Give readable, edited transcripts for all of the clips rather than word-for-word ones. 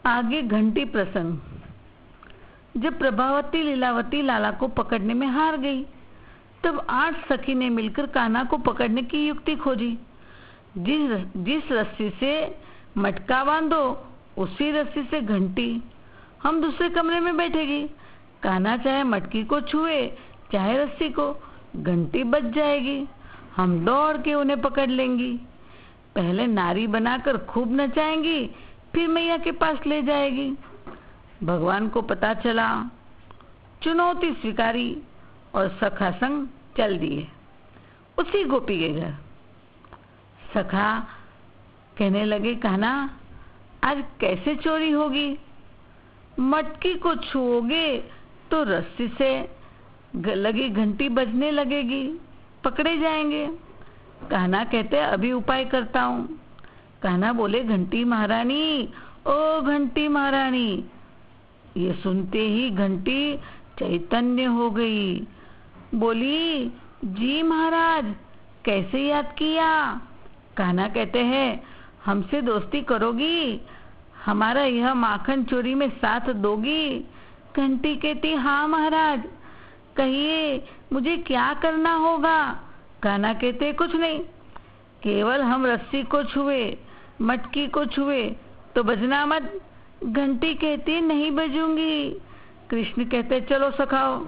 आगे घंटी प्रसंग। जब प्रभावती लीलावती लाला को पकड़ने में हार गई, तब 8 सखी ने मिलकर कान्हा को पकड़ने की युक्ति खोजी। जिस रस्सी से मटका बांधो उसी रस्सी से घंटी हम दूसरे कमरे में बैठेगी। कान्हा चाहे मटकी को छुए चाहे रस्सी को, घंटी बज जाएगी। हम दौड़ के उन्हें पकड़ लेंगी। पहले नारी बनाकर खूब नचाएंगी, फिर मैया के पास ले जाएगी। भगवान को पता चला, चुनौती स्वीकारी और सखा संग चल दिए उसी गोपी के घर। सखा कहने लगे, कान्हा आज कैसे चोरी होगी? मटकी को छुओगे तो रस्सी से लगी घंटी बजने लगेगी, पकड़े जाएंगे। कान्हा कहते अभी उपाय करता हूँ। कान्हा बोले, घंटी महारानी, ओ घंटी महारानी। ये सुनते ही घंटी चैतन्य हो गई, बोली, जी महाराज कैसे याद किया? कान्हा कहते हैं, हमसे दोस्ती करोगी? हमारा यह माखन चोरी में साथ दोगी? घंटी कहती, हाँ महाराज, कहिए मुझे क्या करना होगा? कान्हा कहते, कुछ नहीं, केवल हम रस्सी को छुए मटकी को छुए तो बजना मत। घंटी कहती, नहीं बजूंगी। कृष्ण कहते, चलो सखाओ,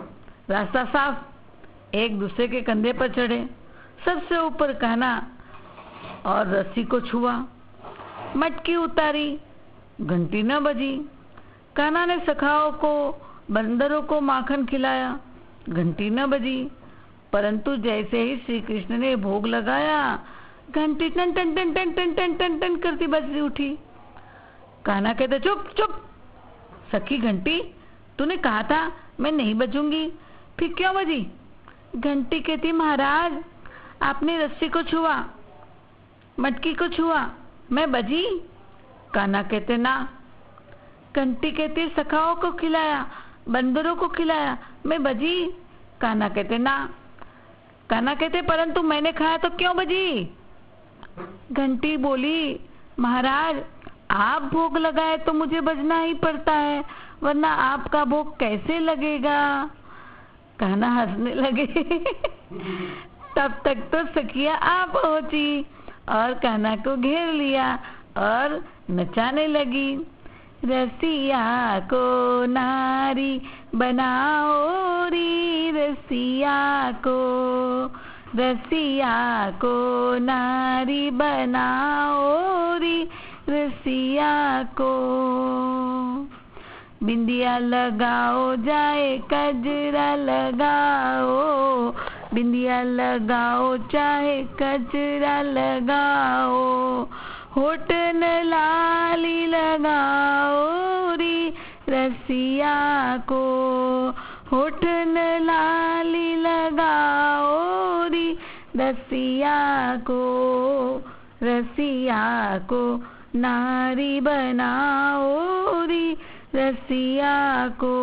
रास्ता साफ। एक दूसरे के कंधे पर चढ़े। सबसे ऊपर कान्हा और रस्सी को छुआ, मटकी उतारी, घंटी न बजी। कान्हा ने सखाओं को, बंदरों को माखन खिलाया, घंटी न बजी। परंतु जैसे ही श्री कृष्ण ने भोग लगाया, घंटी टन टन टन टन टन टन टन टन करती बजती उठी। कान्हा कहते, चुप चुप सखी घंटी, तूने कहा था मैं नहीं बजूंगी, फिर क्यों बजी? घंटी कहती, महाराज आपने रस्सी को छुआ, मटकी को छुआ, मैं बजी? कान्हा कहते, ना। घंटी कहती, सखाओं को खिलाया, बंदरों को खिलाया, मैं बजी? कान्हा कहते, ना। कान्हा कहते, परंतु मैंने खाया तो क्यों बजी? घंटी बोली, महाराज आप भोग लगाए तो मुझे बजना ही पड़ता है, वरना आपका भोग कैसे लगेगा? कान्हा हंसने लगे। तब तक तो सखिया आ पहुंची और कान्हा को घेर लिया और नचाने लगी। रसिया को नारी बनाओ री, रसिया को नारी बनाओ री, रसिया को। बिंदिया लगाओ जाए कजरा लगाओ, बिंदिया लगाओ चाहे कजरा लगाओ, होठन लाली लगाओ री, रसिया को। होठन लाली लगाओ री, रसिया को। रसिया को नारी बनाओ री, रसिया को।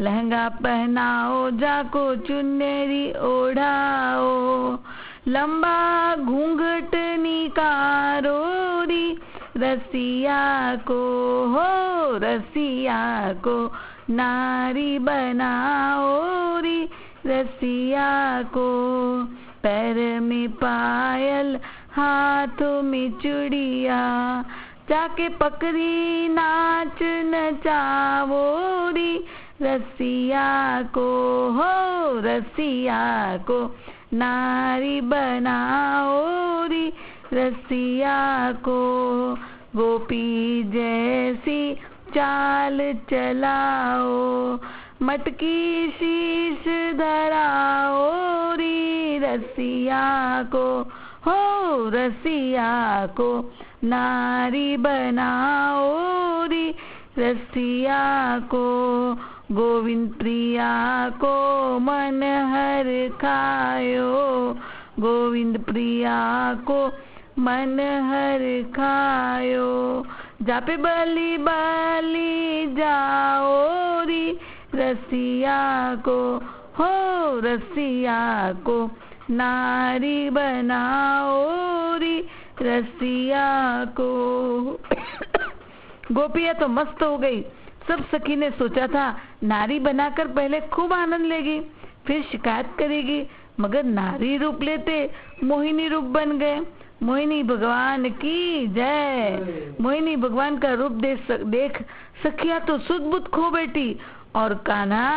लहंगा पहनाओ जाको चुन्नरी ओढ़ाओ, लंबा घूंघट निकारो री, रसिया को। हो रसिया को नारी बनाओ री, रसिया को। पैर में पायल हाथों में चूड़िया, जाके पकड़ी नाच नचावो री, रसिया को। हो रसिया को नारी बनाओ री, रसिया को। गोपी जैसी चाल चलाओ, मटकी शीश धराओ री, रसिया को। हो रसिया को नारी बनाओ री, रसिया को। गोविंद प्रिया को मन हर खायो, गोविंद प्रिया को मन हर खायो। जापे बली बली जाओ री, रसिया को। हो रसिया को नारी बनाओ री, रसिया को। गोपियां तो मस्त हो गई। सब सखी ने सोचा था नारी बनाकर पहले खूब आनंद लेगी, फिर शिकायत करेगी, मगर नारी रूप लेते मोहिनी रूप बन गए। मोहिनी भगवान की जय। मोहिनी भगवान का रूप देख सखिया तो सुध-बुध खो बैठी और कान्हा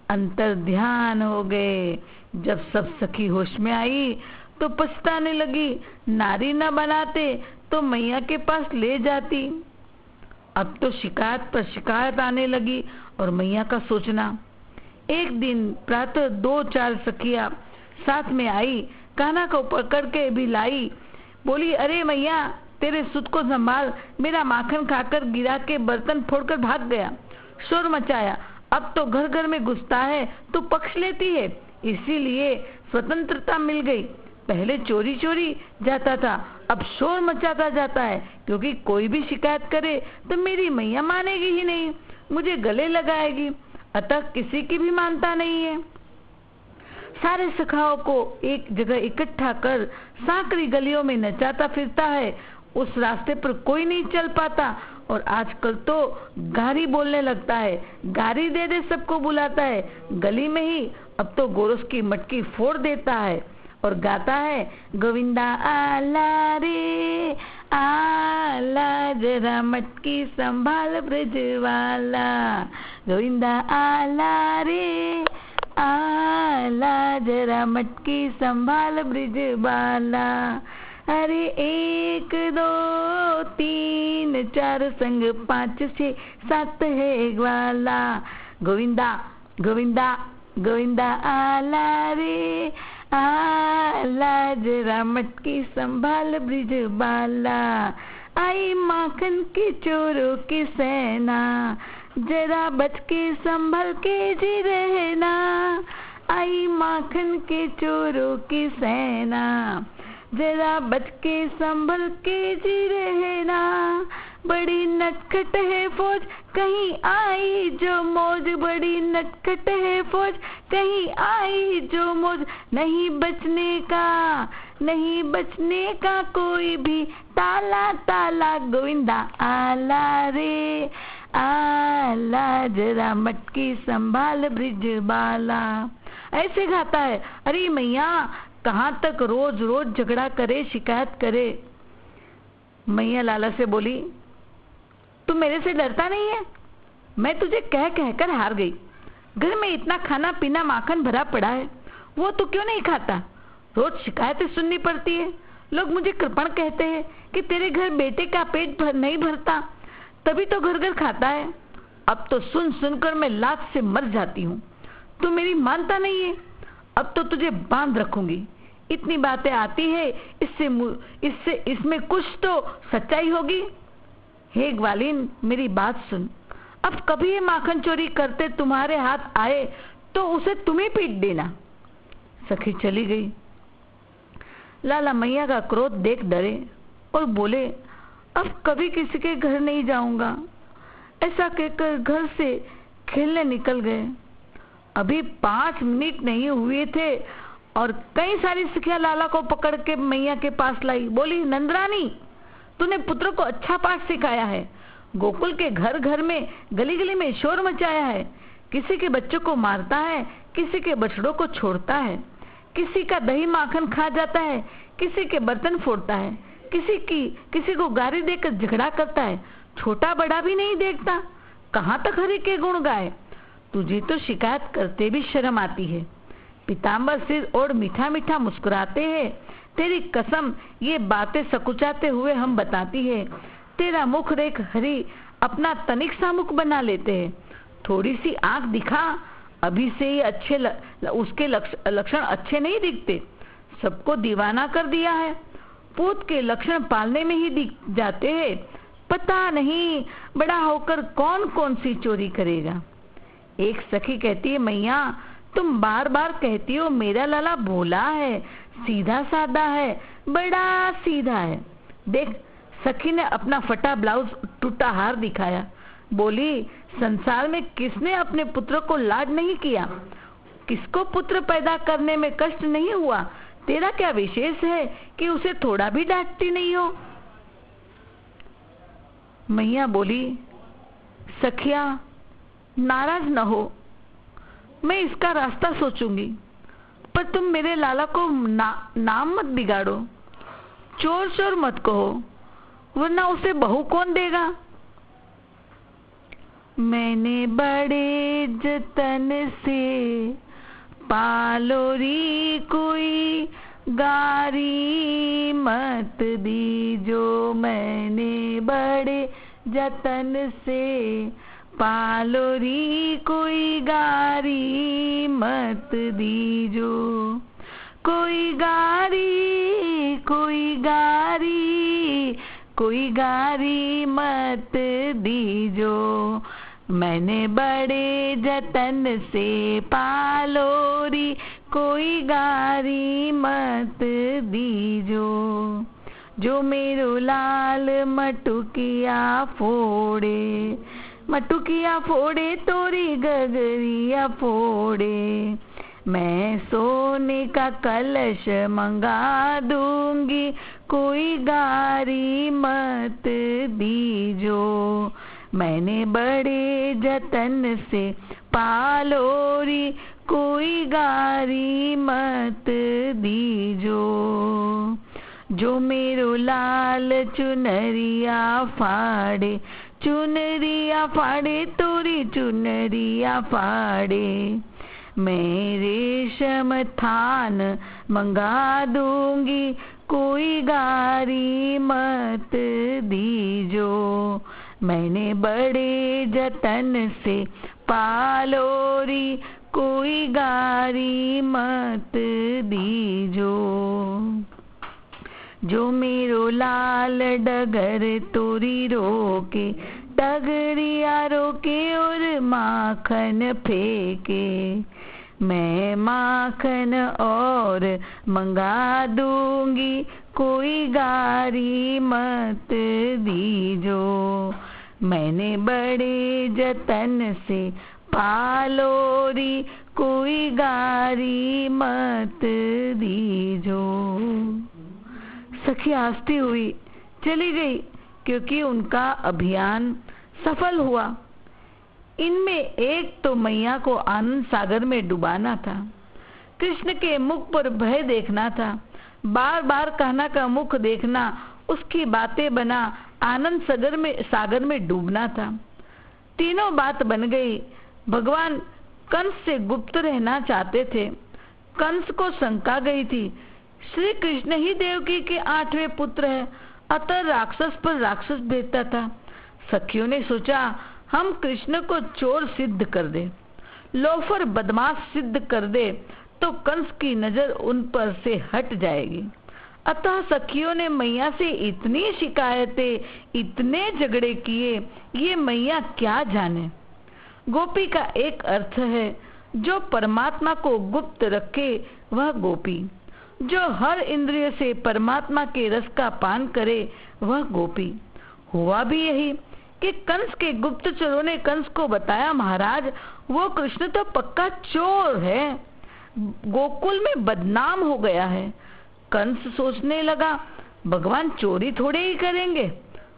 अंतर ध्यान हो गए। जब सब सखी होश में आई तो पछताने लगी, नारी न बनाते तो मैया के पास ले जाती। अब तो शिकायत पर शिकायत आने लगी और मैया का सोचना। एक दिन प्रातः 2-4 सखियां साथ में आई, कान्हा को पकड़ के भी लाई। बोली, अरे मैया तेरे सुत को संभाल, मेरा माखन खाकर गिरा के बर्तन फोड़कर भाग गया, शोर मचाया। अब तो घर घर में घुसता है तो पक्ष लेती है, इसीलिए स्वतंत्रता मिल गई। पहले चोरी चोरी जाता था, अब शोर मचाता जाता है, क्योंकि कोई भी शिकायत करे तो मेरी मैया मानेगी ही नहीं, मुझे गले लगाएगी, अतः किसी की भी मानता नहीं है। सारे सखाओं को एक जगह इकट्ठा कर सांकड़ी गलियों में नचाता फिरता है। उस रास्ते पर कोई नहीं चल पाता और आजकल तो गारी बोलने लगता है, गारी दे दे सबको बुलाता है। गली में ही अब तो गोरस की मटकी फोड़ देता है और गाता है, गोविंदा आला रे आला, जरा मटकी संभाल ब्रज वाला। गोविंदा आला रे आला, जरा मटकी संभाल ब्रज वाला। अरे 1 2 3 4 संग 5 6 7 है ग्वाला। गोविंदा गोविंदा गोविंदा आला रे आला, जरा मटकी संभाल ब्रिज बाला। आई माखन के चोरों की सेना, जरा बच के संभल के जी रहना। आई माखन के चोरों की सेना, जरा बच के संभल के जी रहना। बड़ी नटखट है फौज कहीं आई जो मौज, बड़ी नटखट है फौज कहीं आई जो मौज। नहीं बचने का कोई भी ताला ताला। गोविंदा आला रे आला, जरा मटकी संभाल ब्रिज बाला। ऐसे गाता है। अरे मैया कहाँ तक रोज रोज झगड़ा करे, शिकायत करे। मैया लाला से बोली, तू मेरे से डरता नहीं है? मैं तुझे कह कहकर हार गई। घर में इतना खाना पीना माखन भरा पड़ा है, वो तू क्यों नहीं खाता? रोज शिकायतें सुननी पड़ती है। लोग मुझे कृपण कहते हैं कि तेरे घर बेटे का पेट नहीं भरता, तभी तो घर घर खाता है। अब तो सुन सुनकर मैं लात से मर जाती हूँ। तू मेरी मानता नहीं है, अब तो तुझे बांध रखूंगी। इतनी बातें आती है, इसमें कुछ तो सच्चाई होगी। हे ग्वालिन, मेरी बात सुन। अब कभी ये माखन चोरी करते तुम्हारे हाथ आए तो उसे तुम ही पीट देना। सखी चली गई। लाला मैया का क्रोध देख डरे और बोले, अब कभी किसी के घर नहीं जाऊंगा। ऐसा कहकर घर से खेलने निकल गए। अभी 5 मिनट नहीं हुए थे और कई सारी सखियां लाला को पकड़ के मैया के पास लाई। बोली, नंदरानी, तूने पुत्र को अच्छा पाठ सिखाया है, गोकुल के घर घर में गली गली में शोर मचाया है। किसी के बच्चों को मारता है, किसी के बछड़ों को छोड़ता है, किसी का दही माखन खा जाता है, किसी के बर्तन फोड़ता है, किसी को गारी देकर झगड़ा करता है, छोटा बड़ा भी नहीं देखता। कहाँ तक हरि के गुण गाए? तुझे तो शिकायत करते भी शर्म आती है। पीताम्बर सिर ओढ़ मीठा मीठा मुस्कुराते हैं। तेरी कसम ये बातें सकुचाते हुए हम बताती है। तेरा मुख देख हरि अपना तनिक सा मुख बना लेते हैं। थोड़ी सी आंख दिखा, अभी से ही उसके लक्षण अच्छे नहीं दिखते। सबको दीवाना कर दिया है। पूत के लक्षण पालने में ही दिख जाते हैं। पता नहीं बड़ा होकर कौन कौन सी चोरी करेगा। एक सखी कहती है, मैया तुम बार बार कहती हो मेरा लाला भोला है, सीधा साधा है, बड़ा सीधा है। देख, सखी ने अपना फटा ब्लाउज टूटा हार दिखाया। बोली, संसार में किसने अपने पुत्र को लाड नहीं किया? किसको पुत्र पैदा करने में कष्ट नहीं हुआ? तेरा क्या विशेष है कि उसे थोड़ा भी डांटती नहीं हो? मैया बोली, सखिया नाराज न हो, मैं इसका रास्ता सोचूंगी, पर तुम मेरे लाला को नाम मत बिगाड़ो, चोर चोर मत कहो, वरना उसे बहू कौन देगा। मैंने बड़े जतन से पालोरी, कोई गारी मत दीजो। मैंने बड़े जतन से पालोरी, कोई गारी मत दीजो। कोई गारी, कोई गारी, कोई गारी मत दीजो। मैंने बड़े जतन से पालोरी, कोई गारी मत दीजो। जो मेरो लाल मटुकिया फोड़े, मटुकिया फोड़े तोरी गगरिया फोड़े। मैं सोने का कलश मंगा दूंगी, कोई गारी मत दीजो। मैंने बड़े जतन से पालोरी, कोई गारी मत दीजो। जो मेरो लाल चुनरिया फाड़े, चुनरिया फाड़े तोरी चुनरिया फाड़े। मैं रेशम थान मंगा दूंगी, कोई गारी मत दीजो। मैंने बड़े जतन से पालोरी, कोई गारी मत दीजो। जो मेरो लाल डगर तोरी रोके, डगरिया रोके और माखन फेंके। मैं माखन और मंगा दूंगी, कोई गारी मत दीजो। मैंने बड़े जतन से पालोरी, कोई गारी मत दीजो। सखी हंसती हुई चली गई, क्योंकि उनका अभियान सफल हुआ। इनमें एक तो मैया को आनंद सागर में डुबाना था, कृष्ण के मुख पर भय देखना था, बार बार कान्हा का मुख देखना, उसकी बातें बना आनंद सागर में डूबना था। तीनों बात बन गई। भगवान कंस से गुप्त रहना चाहते थे। कंस को शंका गई थी, श्री कृष्ण ही देवकी के 8वें पुत्र है, अतः राक्षस पर राक्षस भेजता था। सखियों ने सोचा, हम कृष्ण को चोर सिद्ध कर दे, लोफर बदमाश सिद्ध कर दे, तो कंस की नजर उन पर से हट जाएगी। अतः सखियों ने मैया से इतनी शिकायतें, इतने झगड़े किए, ये मैया क्या जाने। गोपी का एक अर्थ है, जो परमात्मा को गुप्त रखे वह गोपी, जो हर इंद्रिय से परमात्मा के रस का पान करे वह गोपी। हुआ भी यही कि कंस के गुप्तचरों ने कंस को बताया, महाराज वो कृष्ण तो पक्का चोर है, गोकुल में बदनाम हो गया है। कंस सोचने लगा, भगवान चोरी थोड़े ही करेंगे,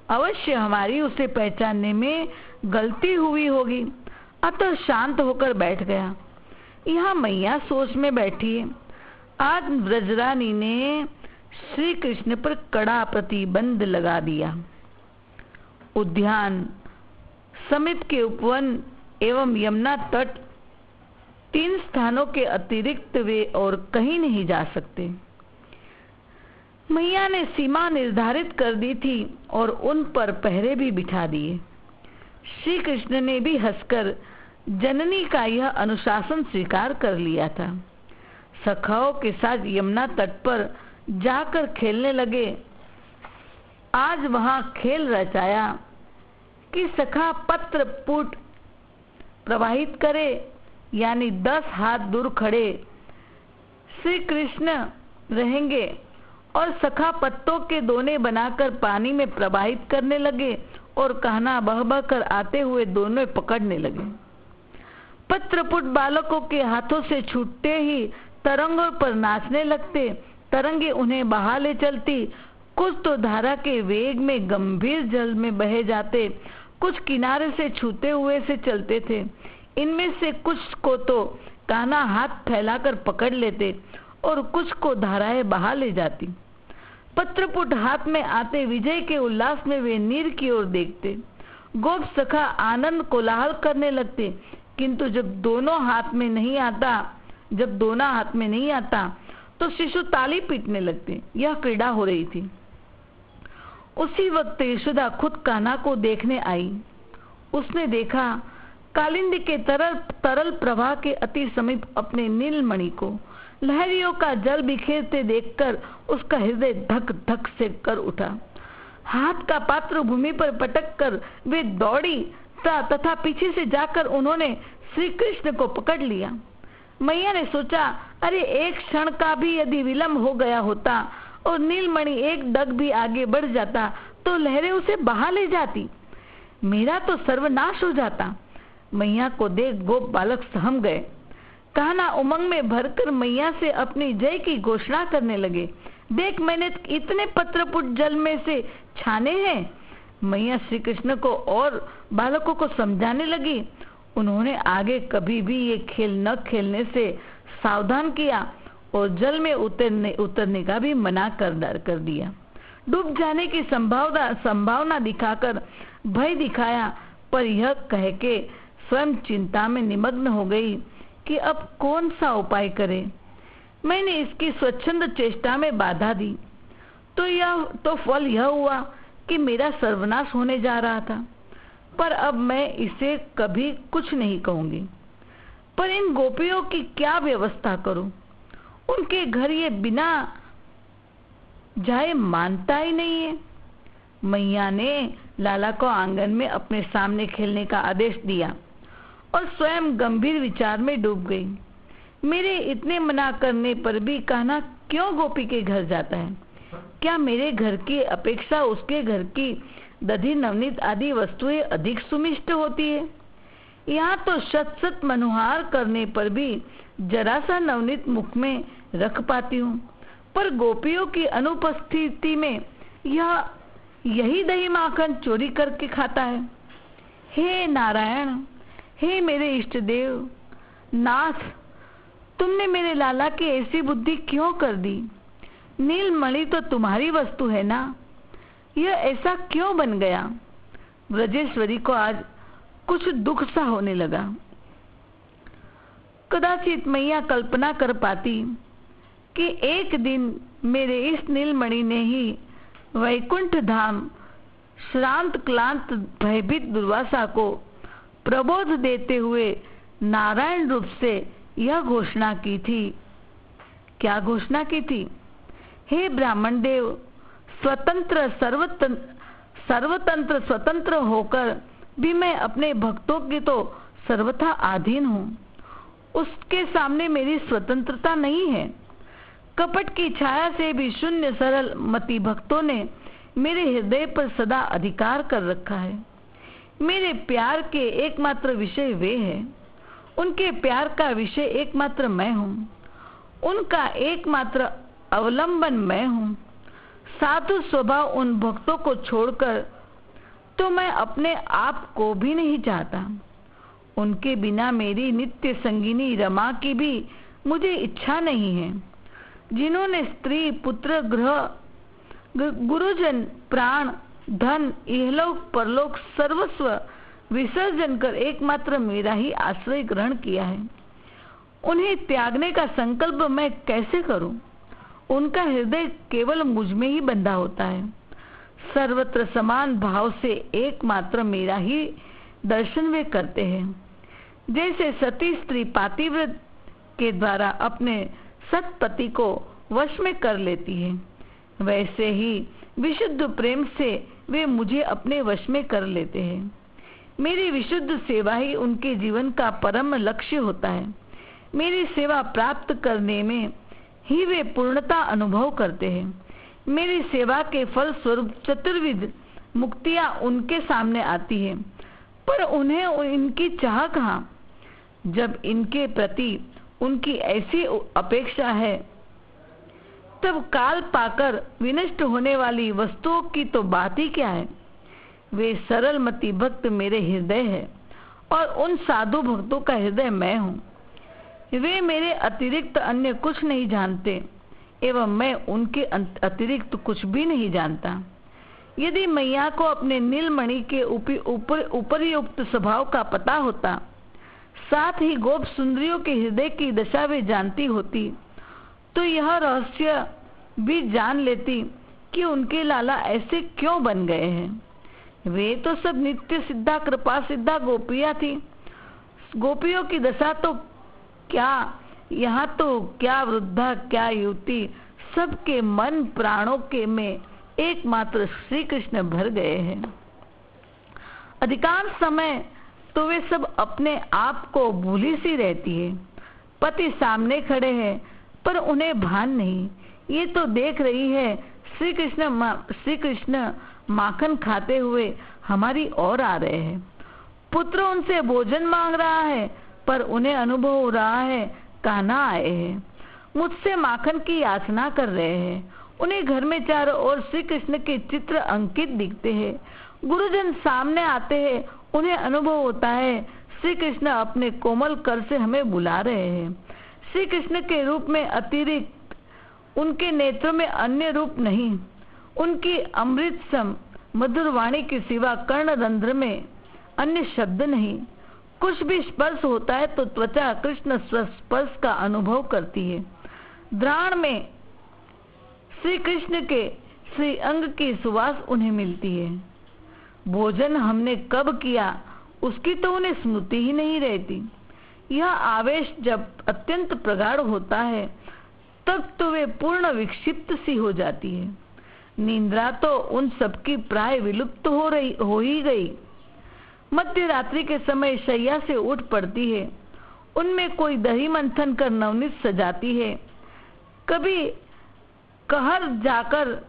अवश्य हमारी उसे पहचानने में गलती हुई होगी। अतः शांत होकर बैठ गया। यहाँ मैया सोच में बैठी है। आज व्रजरानी ने श्री कृष्ण पर कड़ा प्रतिबंध लगा दिया। उद्यान, समीप के उपवन एवं यमुना तट, 3 स्थानों के अतिरिक्त वे और कहीं नहीं जा सकते। मैया ने सीमा निर्धारित कर दी थी और उन पर पहरे भी बिठा दिए। श्री कृष्ण ने भी हंसकर जननी का यह अनुशासन स्वीकार कर लिया था। सखाओं के साथ यमुना तट पर जाकर खेलने लगे। आज वहां खेल रचाया कि सखा पत्र पुट प्रवाहित करे, यानी 10 हाथ दूर खड़े श्री कृष्ण रहेंगे और सखा पत्तों के दोने बनाकर पानी में प्रवाहित करने लगे और कहना बह बह कर आते हुए दोनों पकड़ने लगे। पत्रपुट बालकों के हाथों से छूटते ही तरंगों पर नाचने लगते, तरंगे उन्हें बहा ले चलती कुछ तो धारा के वेग में गंभीर जल में बहे जाते, कुछ किनारे से छूते हुए से चलते थे। इनमें से कुछ को तो कान्हा हाथ फैलाकर पकड़ लेते और कुछ को धाराएं बहा ले जाती। पत्रपुट हाथ में आते विजय के उल्लास में वे नीर की ओर देखते। गोप सखा आनंद कोलाहल करने लगते, किंतु जब दोनों हाथ में नहीं आता तो शिशु ताली पीटने लगते। यह क्रीड़ा हो रही थी। उसी वक्त यशोदा खुद कान्हा को देखने आई। उसने देखा कालिंदी के तरल प्रवाह के अति समीप अपने नीलमणि को। लहरियों का जल बिखेरते देखकर उसका हृदय धक धक से कर उठा। हाथ का पात्र भूमि पर पटक कर वे दौड़ी तथा पीछे से जाकर उन्होंने श्री कृष्ण को पकड़ लिया। मैया ने सोचा, अरे एक क्षण का भी यदि विलंब हो गया होता और नीलमणि एक डग भी आगे बढ़ जाता तो लहरें उसे बहा ले जाती, मेरा तो सर्वनाश हो जाता। मैया को देख गोप बालक सहम गए। कान्हा उमंग में भरकर मैया से अपनी जय की घोषणा करने लगे। देख, मैंने इतने पत्रपुट जल में से छाने हैं। मैया श्री कृष्ण को और बालकों को समझाने लगी। उन्होंने आगे कभी भी ये खेल न खेलने से सावधान किया और जल में उतरने का भी मना कर दिया। डूब जाने की संभावना दिखाकर भय दिखाया, पर यह कह के स्वयं चिंता में निमग्न हो गई कि अब कौन सा उपाय करे। मैंने इसकी स्वच्छंद चेष्टा में बाधा दी तो फल यह हुआ कि मेरा सर्वनाश होने जा रहा था। पर अब मैं इसे कभी कुछ नहीं कहूंगी। पर इन गोपियों की क्या व्यवस्था करूं? उनके घर ये बिना जाए मानता ही नहीं है। मैया ने लाला को आंगन में अपने सामने खेलने का आदेश दिया और स्वयं गंभीर विचार में डूब गई। मेरे इतने मना करने पर भी कान्हा क्यों गोपी के घर जाता है? क्या मेरे घर की अपेक्षा उसके घर की दधी नवनीत आदि वस्तुएं अधिक सुमिष्ट होती है? यहाँ तो शत शत मनुहार करने पर भी जरा सा नवनीत मुख में रख पाती हूँ, पर गोपियों की अनुपस्थिति में यही दही माखन चोरी करके खाता है। हे नारायण, हे मेरे इष्ट देव नाथ, तुमने मेरे लाला की ऐसी बुद्धि क्यों कर दी? नीलमणि तो तुम्हारी वस्तु है ना, यह ऐसा क्यों बन गया? ब्रजेश्वरी को आज कुछ दुख सा होने लगा। कदाचित मैया कल्पना कर पाती कि एक दिन मेरे इस नीलमणि ने ही वैकुंठ धाम श्रांत क्लांत भयभीत दुर्वासा को प्रबोध देते हुए नारायण रूप से यह घोषणा की थी। क्या घोषणा की थी? हे ब्राह्मण देव, सर्वतंत्र स्वतंत्र होकर भी मैं अपने भक्तों की तो सर्वथा अधीन हूँ। उसके सामने मेरी स्वतंत्रता नहीं है। कपट की छाया से भी शून्य सरल मति भक्तों ने मेरे हृदय पर सदा अधिकार कर रखा है। मेरे प्यार के एकमात्र विषय वे हैं। उनके प्यार का विषय एकमात्र मैं हूँ। उनका एकमात्र अवलंबन मैं हूँ। साधु स्वभाव उन भक्तों को छोड़कर तो मैं अपने आप को भी नहीं चाहता। उनके बिना मेरी नित्य संगिनी रमा की भी मुझे इच्छा नहीं है। जिन्होंने स्त्री पुत्र गुरुजन प्राण धन इहलोक परलोक सर्वस्व विसर्जन कर एकमात्र मेरा ही आश्रय ग्रहण किया है, उन्हें त्यागने का संकल्प मैं कैसे करूं? उनका हृदय केवल मुझ में ही बंधा होता है। सर्वत्र समान भाव से एकमात्र मेरा ही दर्शन वे करते हैं। जैसे सती स्त्री पातिव्रत के द्वारा अपने सतपति को वश में कर लेती है, वैसे ही विशुद्ध प्रेम से वे मुझे अपने वश में कर लेते हैं। मेरी विशुद्ध सेवा ही उनके जीवन का परम लक्ष्य होता है। मेरी सेवा प्राप्त करने में ही वे पूर्णता अनुभव करते हैं। मेरी सेवा के फल स्वरूप चतुर्विध मुक्तियां उनके सामने आती हैं, पर उन्हें इनकी चाह कहाँ? जब इनके प्रति उनकी ऐसी अपेक्षा है तब काल पाकर विनष्ट होने वाली वस्तुओं की तो बात ही क्या है। वे सरलमती भक्त मेरे हृदय है और उन साधु भक्तों का हृदय मैं हूँ। वे मेरे अतिरिक्त अन्य कुछ नहीं जानते एवं मैं उनके अतिरिक्त कुछ भी नहीं जानता। यदि मैया को अपने नीलमणि के उपरयुक्त स्वभाव का पता होता, साथ ही गोप सुंदरियों के हृदय की दशा वे जानती होती, तो यह रहस्य भी जान लेती कि उनके लाला ऐसे क्यों बन गए हैं। वे तो सब नित्य सिद्धा कृपा सिद्धा गोपियां थी। गोपियों की दशा तो क्या, यहाँ तो क्या वृद्धा क्या युवती, सबके मन प्राणों के में एकमात्र श्री कृष्ण भर गए हैं। अधिकांश समय तो वे सब अपने आप को भूली सी रहती है। पति सामने खड़े हैं पर उन्हें भान नहीं। ये तो देख रही है श्री कृष्ण माखन खाते हुए हमारी ओर आ रहे हैं। पुत्र उनसे भोजन मांग रहा है पर उन्हें अनुभव हो रहा है कान्हा आए हैं, मुझसे माखन की याचना कर रहे हैं। उन्हें घर में चारों ओर श्री कृष्ण के चित्र अंकित दिखते हैं। गुरुजन सामने आते हैं, उन्हें अनुभव होता है श्री कृष्ण अपने कोमल कर से हमें बुला रहे हैं। श्री कृष्ण के रूप में अतिरिक्त उनके नेत्रों में अन्य रूप नहीं। उनकी अमृत सम मधुर वाणी के सिवा कर्णरंध्र में अन्य शब्द नहीं। कुछ भी स्पर्श होता है तो त्वचा कृष्ण स्पर्श का अनुभव करती है। द्राण में श्री कृष्ण के श्री अंग की सुवास उन्हें मिलती है। भोजन हमने कब किया उसकी तो उन्हें स्मृति ही नहीं रहती। यह आवेश जब अत्यंत प्रगाढ़ होता है तब तो वे पूर्ण विक्षिप्त सी हो जाती है। निंद्रा तो उन सबकी प्राय विलुप्त हो ही गई। मध्य रात्रि के समय शैया से उठ पड़ती है। उनमें कोई दही मंथन कर नवनीत सजाती है। कभी कहर जाकर,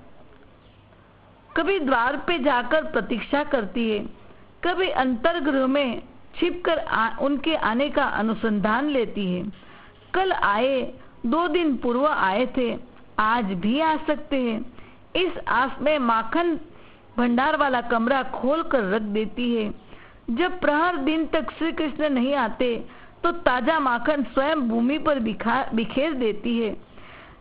कभी द्वार पे जाकर प्रतीक्षा करती है। कभी अंतर्गृह में छिपकर उनके आने का अनुसंधान लेती है। कल आए, 2 दिन पूर्व आए थे, आज भी आ सकते हैं। इस आस में माखन भंडार वाला कमरा खोल कर रख देती है। जब प्रहर दिन तक श्री कृष्ण नहीं आते तो ताजा माखन स्वयं भूमि पर बिखेर देती है।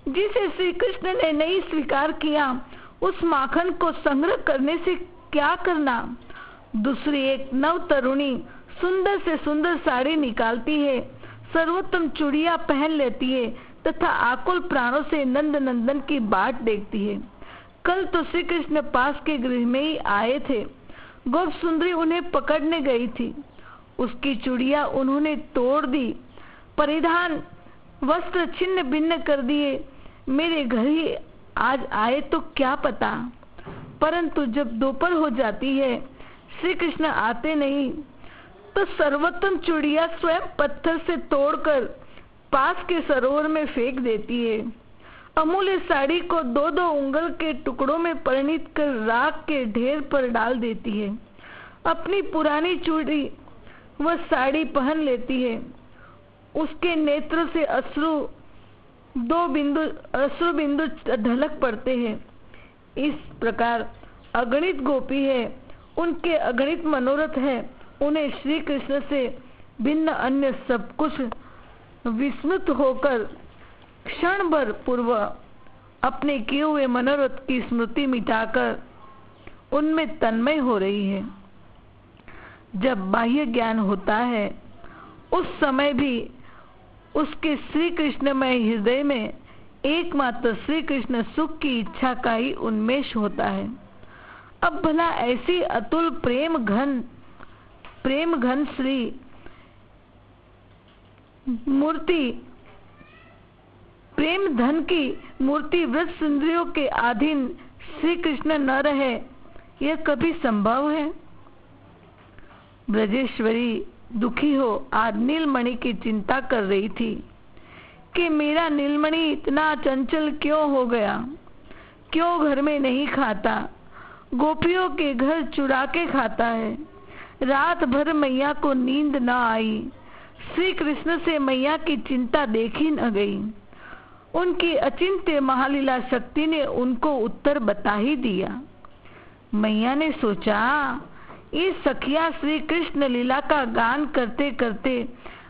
जिसे श्री कृष्ण ने नहीं स्वीकार किया उस माखन को संग्रह करने से क्या करना। दूसरी एक नव तरुणी सुंदर से सुंदर साड़ी निकालती है, सर्वोत्तम चूड़ियां पहन लेती है तथा आकुल प्राणों से नंद नंदन की बाट देखती है। कल तो श्री कृष्ण पास के गृह में ही आए थे। गोप सुंदरी उन्हें पकड़ने गई थी। उसकी चूड़ियां उन्होंने तोड़ दी, परिधान वस्त्र छिन्न भिन्न कर दिए। मेरे घर ही आज आए तो क्या पता। परंतु जब दोपहर हो जाती है, श्री कृष्ण आते नहीं, तो सर्वोत्तम चूड़ियां स्वयं पत्थर से तोड़कर पास के सरोवर में फेंक देती है। अमूल्य साड़ी को 2-2 उंगल के टुकड़ों में परिणित कर राख के ढेर पर डाल देती है। अपनी पुरानी चूड़ी वह साड़ी पहन लेती है। उसके नेत्र से अश्रु बिंदु ढलक पड़ते हैं। इस प्रकार अगणित गोपी है, उनके अगणित मनोरथ है। उन्हें श्री कृष्ण से भिन्न अन्य सब कुछ विस्मृत होकर क्षण भर पूर्व अपने किए हुए मनोरथ की स्मृति मिटाकर उनमें तन्मय हो रही है। जब बाह्य ज्ञान होता है उस समय भी उसके श्री कृष्णमय हृदय में एकमात्र श्री कृष्ण सुख की इच्छा का ही उन्मेष होता है। अब भला ऐसी अतुल प्रेम घन श्री मूर्ति, प्रेम धन की मूर्ति व्रत सुंदरियों के अधीन श्री कृष्ण न रहे, यह कभी संभव है? ब्रजेश्वरी दुखी हो आज नीलमणि की चिंता कर रही थी कि मेरा नीलमणि इतना चंचल क्यों हो गया, क्यों घर में नहीं खाता, गोपियों के घर चुरा के खाता है। रात भर मैया को नींद न आई। श्री कृष्ण से मैया की चिंता देखी न गई। उनकी अचिंत्य महालीला शक्ति ने उनको उत्तर बता ही दिया। मैया ने सोचा, ये सखिया श्री कृष्ण लीला का गान करते करते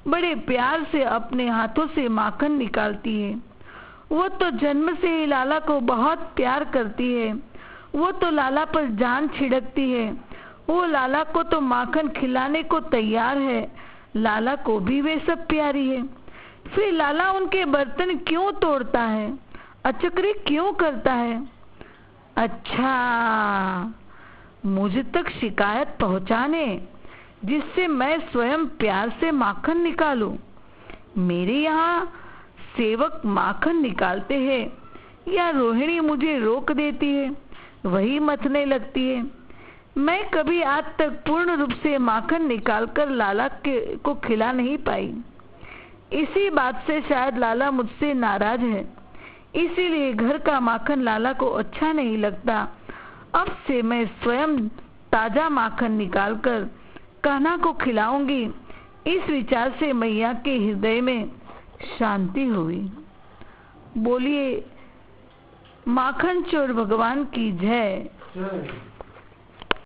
बड़े प्यार से अपने हाथों से माखन निकालती है। वो तो जन्म से ही लाला को बहुत प्यार करती है। वो तो लाला पर जान छिड़कती है। वो लाला को तो माखन खिलाने को तैयार है। लाला को भी वे सब प्यारी है। फिर लाला उनके बर्तन क्यों तोड़ता है, अचक्री क्यों करता है? अच्छा, मुझ तक शिकायत पहुंचाने, जिससे मैं स्वयं प्यार से माखन निकालूं। मेरे यहाँ सेवक माखन निकालते हैं या रोहिणी मुझे रोक देती है, वही मथने लगती है। मैं कभी आज तक पूर्ण रूप से माखन निकालकर लाला को खिला नहीं पाई। इसी बात से शायद लाला मुझसे नाराज है। इसीलिए घर का माखन लाला को अच्छा नहीं लगता। अब से मैं स्वयं ताजा माखन निकालकर कान्हा को खिलाऊंगी। इस विचार से मैया के हृदय में शांति हुई। बोलिए माखन चोर भगवान की जय।